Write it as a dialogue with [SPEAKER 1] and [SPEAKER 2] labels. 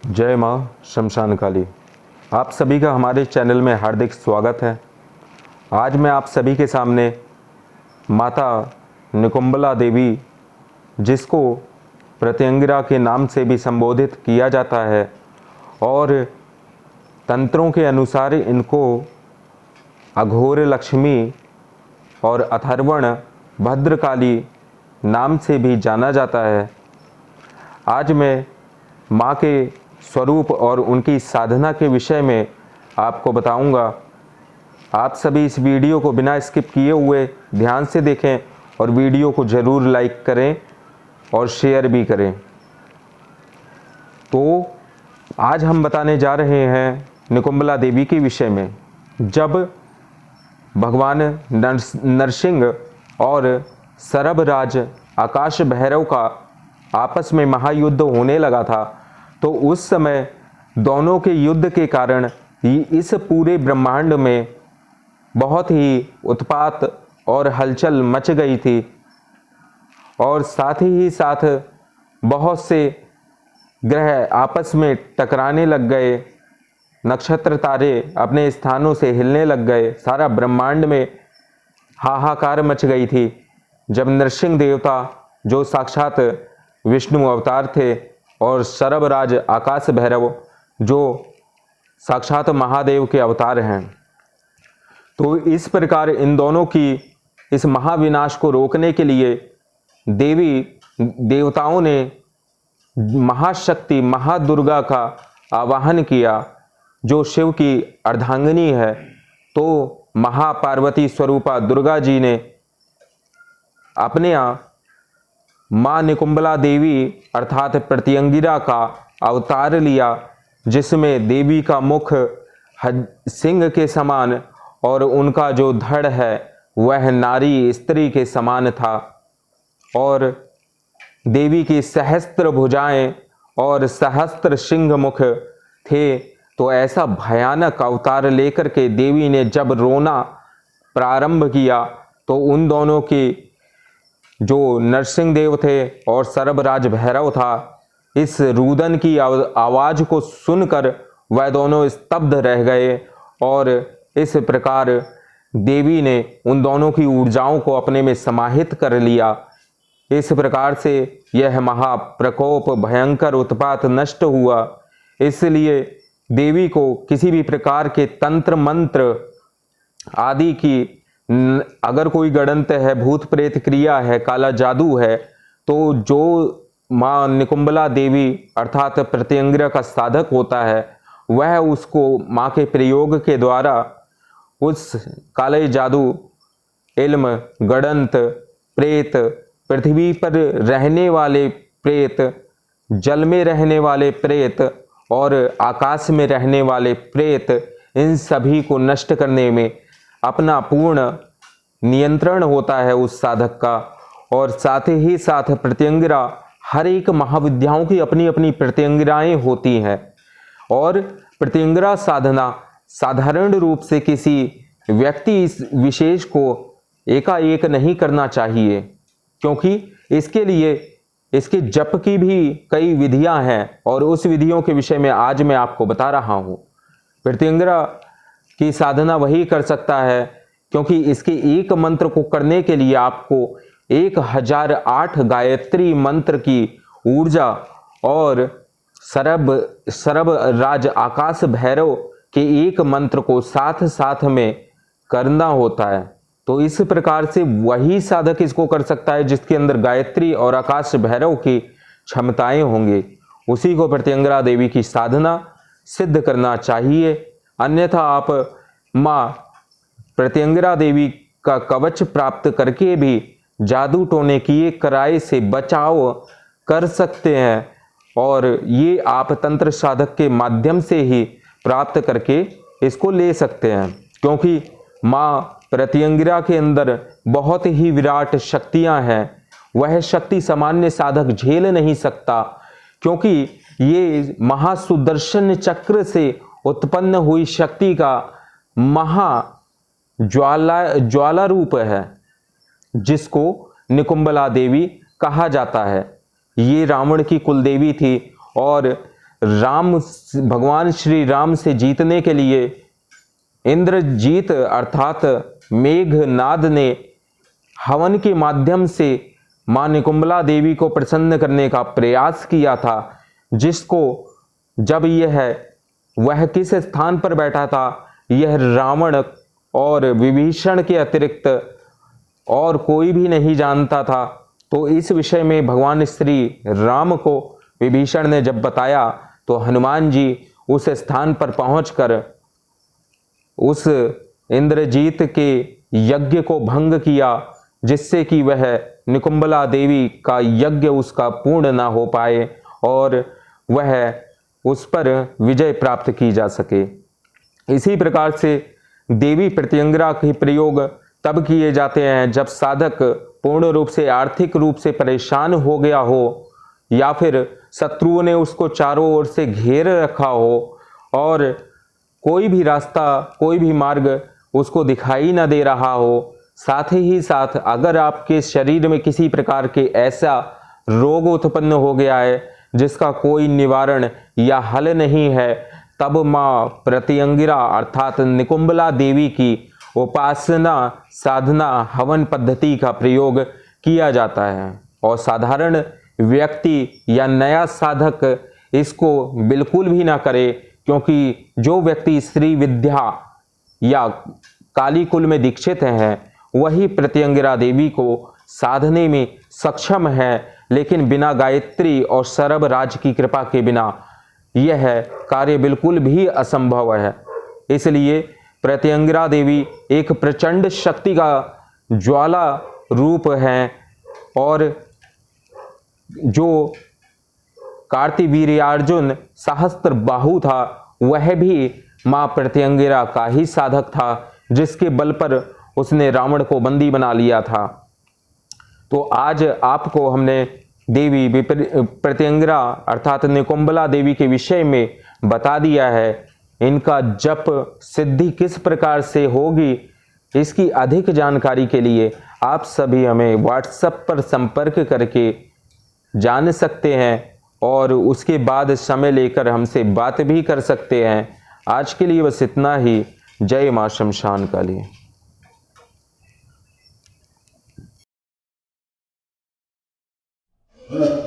[SPEAKER 1] जय माँ शमशान काली। आप सभी का हमारे चैनल में हार्दिक स्वागत है। आज मैं आप सभी के सामने माता निकुंबला देवी, जिसको प्रत्यंगिरा के नाम से भी संबोधित किया जाता है और तंत्रों के अनुसार इनको अघोर लक्ष्मी और अथर्वण भद्रकाली नाम से भी जाना जाता है। आज मैं माँ के स्वरूप और उनकी साधना के विषय में आपको बताऊंगा। आप सभी इस वीडियो को बिना स्किप किए हुए ध्यान से देखें और वीडियो को ज़रूर लाइक करें और शेयर भी करें। तो आज हम बताने जा रहे हैं निकुंबला देवी के विषय में। जब भगवान नरसिंह और सरभराज आकाश भैरव का आपस में महायुद्ध होने लगा था, तो उस समय दोनों के युद्ध के कारण इस पूरे ब्रह्मांड में बहुत ही उत्पात और हलचल मच गई थी और साथ ही साथ बहुत से ग्रह आपस में टकराने लग गए, नक्षत्र तारे अपने स्थानों से हिलने लग गए, सारा ब्रह्मांड में हाहाकार मच गई थी। जब नरसिंह देवता, जो साक्षात विष्णु अवतार थे, और सरभराज आकाश भैरव, जो साक्षात महादेव के अवतार हैं, तो इस प्रकार इन दोनों की इस महाविनाश को रोकने के लिए देवी देवताओं ने महाशक्ति महादुर्गा का आवाहन किया, जो शिव की अर्धांगिनी है। तो महापार्वती स्वरूपा दुर्गा जी ने अपने यहाँ माँ निकुंबला देवी अर्थात प्रत्यंगिरा का अवतार लिया, जिसमें देवी का मुख सिंह के समान और उनका जो धड़ है वह नारी स्त्री के समान था, और देवी की सहस्त्र भुजाएं और सहस्त्र सिंह मुख थे। तो ऐसा भयानक अवतार लेकर के देवी ने जब रोना प्रारंभ किया, तो उन दोनों की, जो नरसिंह देव थे और सरभराज भैरव था, इस रुदन की आवाज़ को सुनकर वह दोनों स्तब्ध रह गए और इस प्रकार देवी ने उन दोनों की ऊर्जाओं को अपने में समाहित कर लिया। इस प्रकार से यह महाप्रकोप भयंकर उत्पात नष्ट हुआ। इसलिए देवी को किसी भी प्रकार के तंत्र मंत्र आदि की, अगर कोई गणंत है, भूत प्रेत क्रिया है, काला जादू है, तो जो माँ निकुंबला देवी अर्थात प्रत्यंगिरा का साधक होता है, वह उसको माँ के प्रयोग के द्वारा उस काले जादू, इल्म, गणंत, प्रेत, पृथ्वी पर रहने वाले प्रेत, जल में रहने वाले प्रेत और आकाश में रहने वाले प्रेत, इन सभी को नष्ट करने में अपना पूर्ण नियंत्रण होता है उस साधक का। और साथ ही साथ प्रत्यंगिरा, हर एक महाविद्याओं की अपनी अपनी प्रत्यंगिराएं होती हैं, और प्रत्यंगिरा साधना साधारण रूप से किसी व्यक्ति विशेष को एकाएक नहीं करना चाहिए, क्योंकि इसके लिए इसके जप की भी कई विधियां हैं, और उस विधियों के विषय में आज मैं आपको बता रहा हूं। प्रत्यंगिरा की साधना वही कर सकता है, क्योंकि इसके एक मंत्र को करने के लिए आपको 1008 गायत्री मंत्र की ऊर्जा और सरभराज आकाश भैरव के एक मंत्र को साथ साथ में करना होता है। तो इस प्रकार से वही साधक इसको कर सकता है जिसके अंदर गायत्री और आकाश भैरव की क्षमताएं होंगी। उसी को प्रत्यंगिरा देवी की साधना सिद्ध करना चाहिए। अन्यथा आप माँ प्रत्यंगिरा देवी का कवच प्राप्त करके भी जादू टोने किए कराए से बचाव कर सकते हैं, और ये आप तंत्र साधक के माध्यम से ही प्राप्त करके इसको ले सकते हैं, क्योंकि माँ प्रत्यंगिरा के अंदर बहुत ही विराट शक्तियां हैं। वह शक्ति सामान्य साधक झेल नहीं सकता, क्योंकि ये महासुदर्शन चक्र से उत्पन्न हुई शक्ति का ज्वाला रूप है। जिसको निकुंबला देवी कहा जाता है। ये रावण की कुलदेवी थी और भगवान श्री राम से जीतने के लिए इंद्रजीत अर्थात मेघनाद ने हवन के माध्यम से मां निकुंबला देवी को प्रसन्न करने का प्रयास किया था, जिसको जब वह किस स्थान पर बैठा था यह रावण और विभीषण के अतिरिक्त और कोई भी नहीं जानता था। तो इस विषय में भगवान श्री राम को विभीषण ने जब बताया तो हनुमान जी उस स्थान पर पहुंचकर उस इंद्रजीत के यज्ञ को भंग किया, जिससे कि वह निकुंबला देवी का यज्ञ उसका पूर्ण ना हो पाए और वह उस पर विजय प्राप्त की जा सके। इसी प्रकार से देवी प्रत्यंगिरा के प्रयोग तब किए जाते हैं जब साधक पूर्ण रूप से आर्थिक रूप से परेशान हो गया हो या फिर शत्रुओं ने उसको चारों ओर से घेर रखा हो और कोई भी रास्ता कोई भी मार्ग उसको दिखाई न दे रहा हो। साथ ही साथ अगर आपके शरीर में किसी प्रकार के ऐसा रोग उत्पन्न हो गया है जिसका कोई निवारण या हल नहीं है, तब मां प्रत्यंगिरा अर्थात निकुंबला देवी की उपासना साधना हवन पद्धति का प्रयोग किया जाता है। और साधारण व्यक्ति या नया साधक इसको बिल्कुल भी ना करे, क्योंकि जो व्यक्ति स्त्री विद्या या काली कुल में दीक्षित हैं वही प्रत्यंगिरा देवी को साधने में सक्षम है, लेकिन बिना गायत्री और सरब राज की कृपा के बिना यह कार्य बिल्कुल भी असंभव है। इसलिए प्रत्यंगिरा देवी एक प्रचंड शक्ति का ज्वाला रूप है और जो कार्तिवीर्यार्जुन सहस्त्र बाहु था वह भी मां प्रत्यंगिरा का ही साधक था, जिसके बल पर उसने रावण को बंदी बना लिया था। तो आज आपको हमने देवी प्रत्यंगिरा अर्थात निकुंबला देवी के विषय में बता दिया है। इनका जप सिद्धि किस प्रकार से होगी, इसकी अधिक जानकारी के लिए आप सभी हमें व्हाट्सएप पर संपर्क करके जान सकते हैं और उसके बाद समय लेकर हमसे बात भी कर सकते हैं। आज के लिए बस इतना ही। जय मां शमशान काली।
[SPEAKER 2] Huh?